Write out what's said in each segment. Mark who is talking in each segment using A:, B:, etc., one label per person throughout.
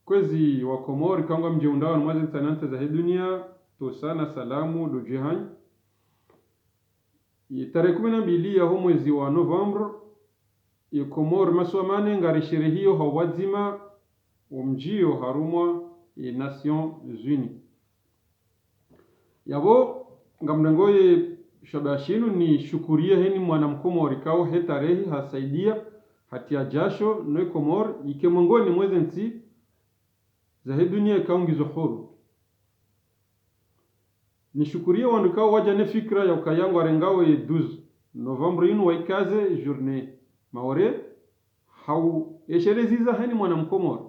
A: kwezi wa Komori kanga mjeundao na mwazi tanante za dunia to sana salamu do jihani tarehe 12 ya mwezi wa November ya Komori maswamane ngari sherehiyo hawazima umjio harumwa ya Nations Unies yabo ngamnangoye shabashinu ni shukuria heni mwana mkomori kao he tarehi hasaidia hatia jasho noe Komori ike mongoni mweze nti za he dunia ikaungizo huru ni shukuria wanukao wajane fikra ya ukayangu arengao ye 12 November inu waikaze journée maore hau eshereziza heni mwana mkomori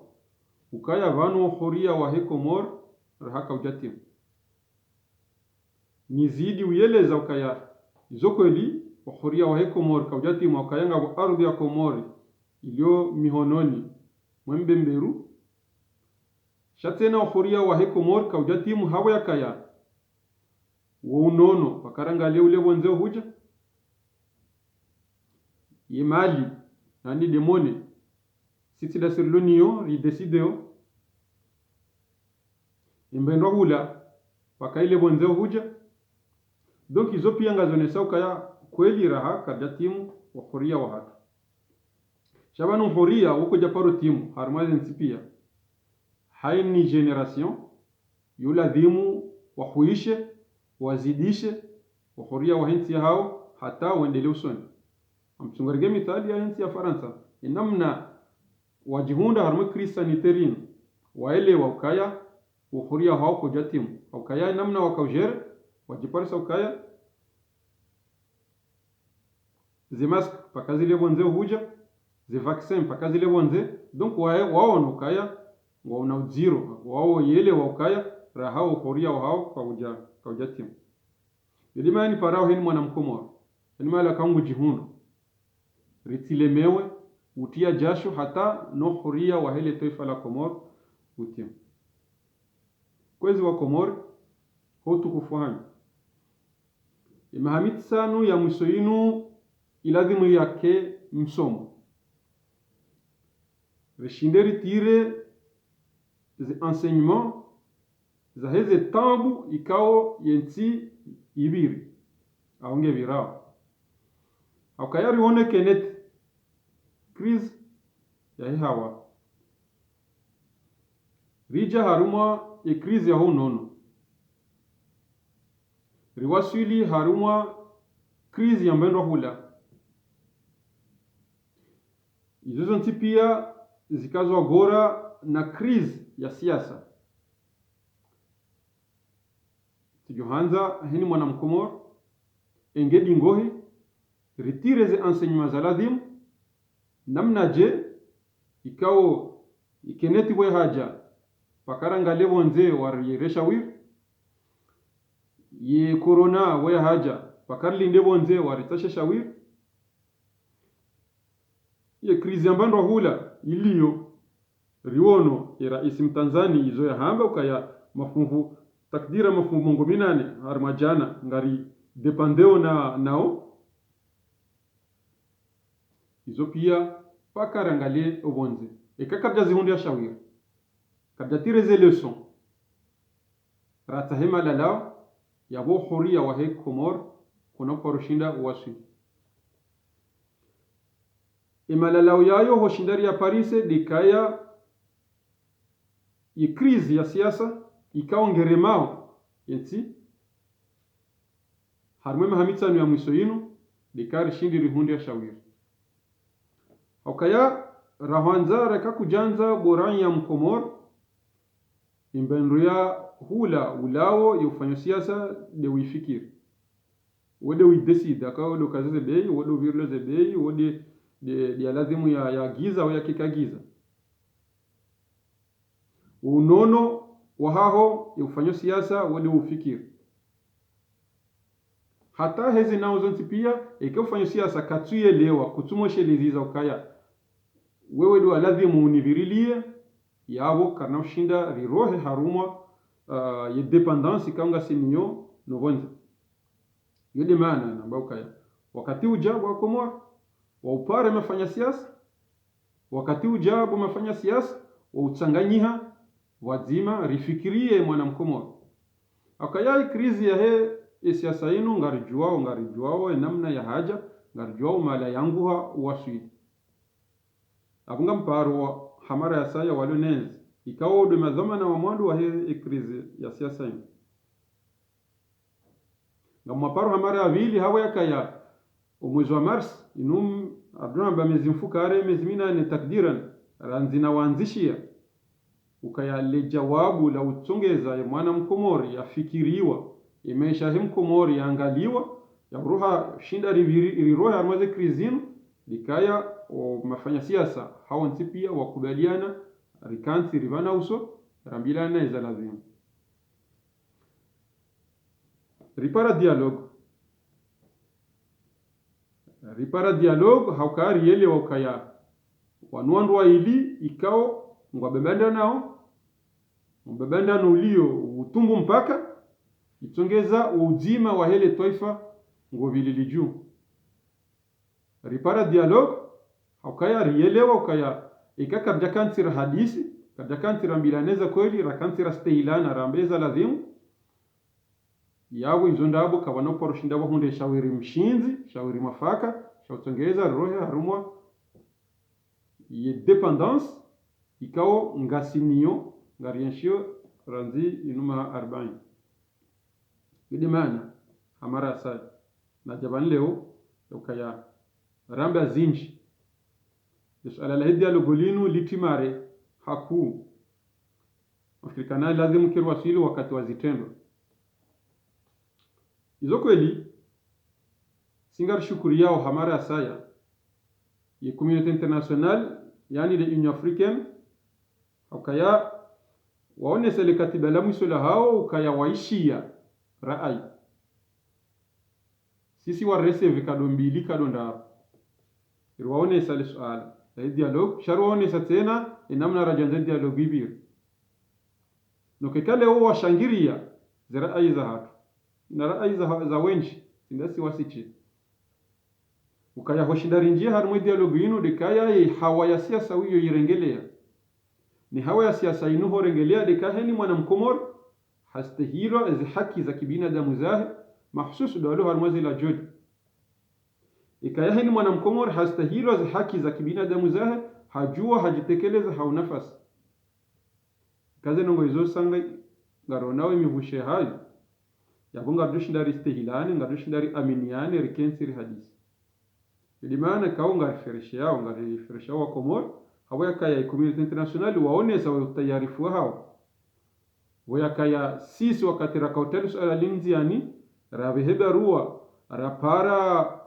A: ukaya vanu huria wa he Komori rahaka ujatimu nizidi uyeleza ukaya izokweli huria wa he Komori kaujatimu ukayanga wa ardhi ya Komori ilio mihononi mwembemberu shatena huria wa he Komori kaujatimu hawa ya kaya waunono wakaranga leo ule wonzeo huja yemali nani demone sitida sirloniyo ridesideo imbendwa hula wakaile wonzeo huja donc izo pia ngazonesa ukaya kweli raha kada timu wa huria wa hatu shabanu huria huko japaro timu harmazen sipia haini generation yula dhimu wahuishe wazidishe wa huria wa hinsi hao hata waendelee usoni amchungarige mithali ya hinsi ya Faransa inamna wajihunda harma kristaniterin waelewa ukaya wa huria hao kujatimu ukaya namna wakaujere wajiparisa ukaya zimask pakazile bonze huja zi vaccin pakazile bonze donc waona ukaya waona uziro wao yele wa ukaya rahao huria hao kwa ujatimu yedimani parao heni mwana mkomoro yani mala kangu jihundo ritilemewe utia jasho hata no huria wa hele taifa la Komoro utimu kwezi wa Komoro hotu kufahamu imahamit sanu ya mwisoinu iladhimu yake msomo rishinderi tire zi enseignement za heze tambu ikao yenti ibiri aunge virao akayari one kenet kriz ya hawa rija haruma e kriz ya honono riwasili haruma kriz ya mbendo hula izo pia zikazwa gora na kriz ya siasa tijohanza hini mwana mkomor engedi ngohi ritire ze enseignement za ladhim namna je ikao ikeneti we haja pakaranga levo nze wariresha wir ye corona we haja pakarli ndebo nze waritasha shawir ye krizi ambando hula iliyo riono ya rais mtanzani izo ya hamba ukaya mafungu takdira mafungu mongo minane harmajana ngari depandeo nao izo pia pakarangalie obonze ekakabja zihundi ya shawir kabja tireze leçon ratahema lalao yabo huria wa he Komor kuna korushinda wasi imalalao yayo hoshindari ya Paris dikaya i krizi ya siasa ikaongeremao yenti harmwe mahamitsanu ya mwisoinu dikari shindi rihundi ya shawir okaya rahanza reka kujanza boran ya mkomor imbenru ya hula ulao ya ufanyo siasa de wifikiri wode widesida ka wode kaze bei wode virle bei wode de lazimu ya giza au ya kikagiza unono wahaho ya ufanyo siasa wode ufikiri hata hezi nao zonti pia ufanyo siasa katuyelewa kutumosheleza ukaya wewe do lazimu univirilie yabo karna ushinda rirohe haruma ye dependance kanga sinyo novonza yode maana na mbauka wakati ujabu wa Komor wa upare mafanya siasa wakati ujabu mafanya siasa utsanganyiha wazima rifikirie mwana mkomoro akayai krizi ya he siasa inu ngarijuao namna ya haja ngarijuao mala yanguha waswidi abunga mparo hamara ya saya walionenzi ikawo de mazamana wa mwandu wa he krizi ya siasa inu ngamaparo hamara ya vili hawa yakaya umwezi wa Mars inum abduna bamezi mfukare mezi minane takdiran ranzina waanzishia ukayale jawabu la utongeza ya mwana mkomori yafikiriwa imesha mkomori yaangaliwa ya ruha shinda riroha armaze krizinu likaya o mafanya siasa hawa ntipia wakubaliana rikansi rivana uso rambilana iza lazima ripara dialogue haukari yele wakaya wanuandu wa ili ikao ngwabebanda nao mbebanda nulio utumbu mpaka itongeza uzima wa hele taifa ngovilili juu ripara dialogue haukaya rielewa ukaya ikaka bjakansira hadisi kabjakansira mbilaneza kweli rakansira stehilana rambeza lazimu yawo izondabo kabano poroshinda bahunde shawiri mshinzi shawiri mafaka shawtongeza rohe harumwa ye dependance ikao ngasinio ngarienshio ranzi inuma 40 bidimana hamara sai na jaban leo ukaya ramba zinji yesala la hidia logolinu litimare haku afrikana lazima kirwasili wakati wa zitendo izo kweli singar shukuri yao hamara saya ye communauté internationale yani le Union africaine ukaya waone sele katiba la mwisho la hao ukaya waishia raai sisi wa receive kado mbili kado nda waone sele swala la dialogue sharu waone tena inamna rajanza dialogue ibir no kekale wao washangiria za raai za hatu na raai za wenji ndasi wasichi ukaya hoshindari njia harumwe dialogue ino dekaya hawa ya siasa hiyo irengelea ni hawa ya siasa ino horengelea dekaheni mwana mkomor hastahilo az haki za kibinadamu zahe mahsusu dawalo harumwe la jodi ikayaheni mwana mkomor hastahilo az haki za kibinadamu zahe hajua hajitekeleza hau nafasi kaze nongo izo sanga ngaronawe mivushe hayo yabunga dushindari istihilani ngadushindari aminiani rikensiri hadisi ilimana kaunga riferesha wa komor hawa kaya community international waone sawa utayarifu hao kaya sisi wakati rakautelu suala linzi yani rabeheba ruwa rapara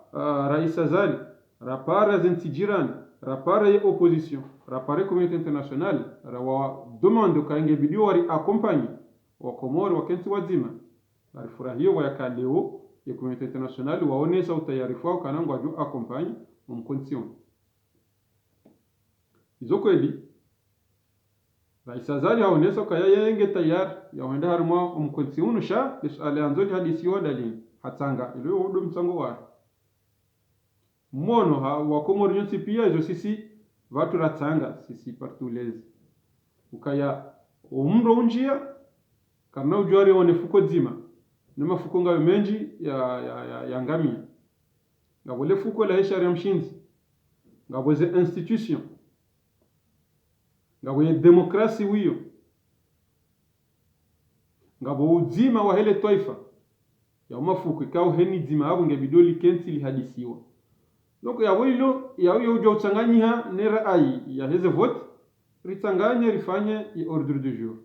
A: rais azali rapara zentijirani rapara ya opposition rapara community international rawa demande kainge bidio wari accompagne wa komor wakensi wazima arifurahio wayakaleo ya communauté internationale waonesa utayarifu wao kana ngwaju accompagne mkonsion izo kweli rais azali haonesa kaya yenge tayar yaenda haruma mkonsion sha bisale anzoli hadisi wadali hatanga ile wodo msango wa mono wa komori nyonsi pia izo sisi watu ratanga sisi partulezi ukaya umro unjia kana ujwari wanefuko zima nama fuko ngayo menji ya ngamia ngabole fuko la heshari mshinzi ngabweze institution ngabwe demokrasi wiyo ngabo uzima wa hele taifa ya mafuko ikao heni zima hapo ngebidoli kensi lihadisiwa donc ya wilo ya ujo utsanganyiha ne rai ya heze vote ritanganye rifanye i ordre du jour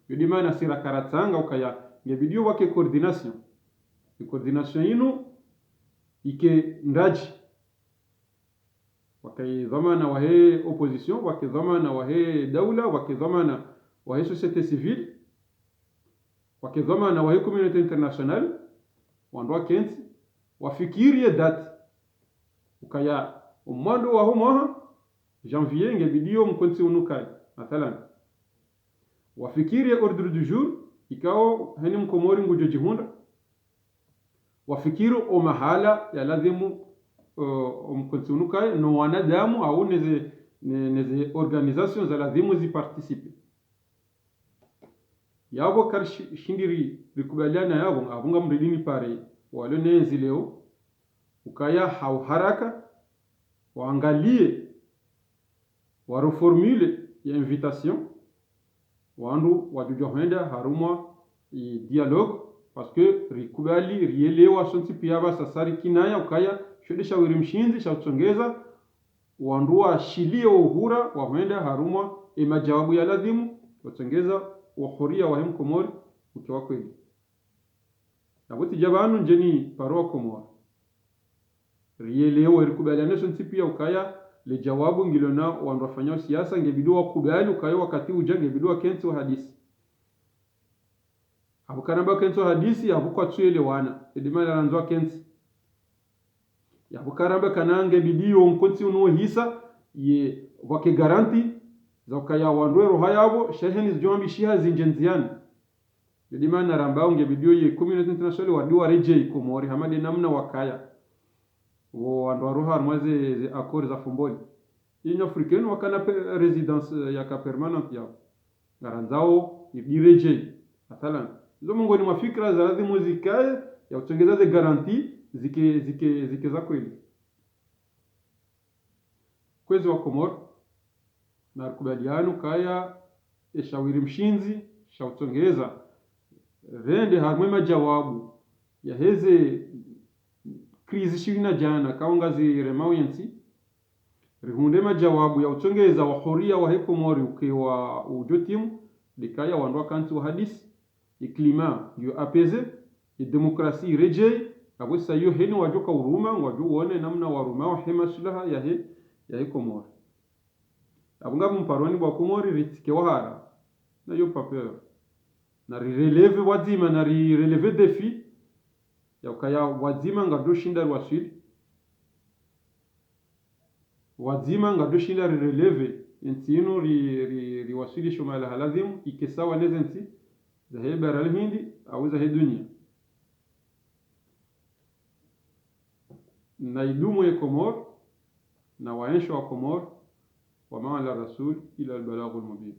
A: yodimana sira karatanga ukaya ngebidio wake coordination inu ike ndaji wakai dhamana wa he opposition wake dhamana wa he daula wake dhamana wa he société civile wake dhamana wa he communauté internationale wandwa kensi wafikirie date ukaya umwando wa homoha janvier ngebidio mkonsi unukai mathalan wafikirie ordre du jour ikao heni mkomori ngujo jihunda wafikiru o mahala ya lazimu mkonsunukai no wanadamu au neze neze organization za lazimu ziparticipe yabo kar shindiri rikubaliana yabo avunga mridini pare wale nenzi leo ukaya haraka waangalie wareformule ya invitation wandu wajujohenda harumwa i dialogue parce que rikubali rielewa sonti piyaba sasari kinaya ukaya shode shawiri mshinzi shautsongeza wandu washilie uhura wahenda harumwa majawabu ya lazimu watsongeza wahuria wahem komori ukiwa kweli nabuti jabanu njeni parwa komori rielewa rikubaliana sonti piya ukaya le jawabu ngilona wandu wafanya siasa ngebidu wakubali ukaya wakati uja ngebidu wakensi wa hadisi abukanamba kensi wa hadisi abukwa tuelewana edimala ranzwa kensi yabukaramba kanange bidiyo nkonsi uno hisa ye wake garanti za ukaya wandu roho yabo sheheni zijombi shiha zinjenziani edimala ramba ngebidiyo ye community international wadi wareje komori hamade namna wakaya wandu waruha armaze ze accords za fomboli Union africaine wakana residence ya ka permanent yao garanzao ibireje mathalan hizo miongoni mwa fikra za lazimu zikae ya kutengeza ze garanti zike za kweli kwezi wa Komoro na kubaliano kaya shawiri mshinzi shautongeza rende harmwe majawabu ya heze krizi shirina jana kaungazi remauyensi rihunde majawabu ya utongeza wa huria wa Komori ukiwa ujotimu dikaya wandu kanti wa hadisi iklima yo apeze demokrasi reje abwesa yo heni wajoka uruma waju wone namna waruma wa hema sulaha ya Komori abunga mparoni bwa Komori ritike wahara na yo papeur na releve wazima na releve defi ya ukaya wazima ngado shinda waswidi wazima ngado shinda releve intino ri waswidi shumala halazimu ikesawa nezensi za hii bara Hindi au za hii dunia na idumu ya Komor na waensho wa Komor wa maala rasul ila albalaghul mubin.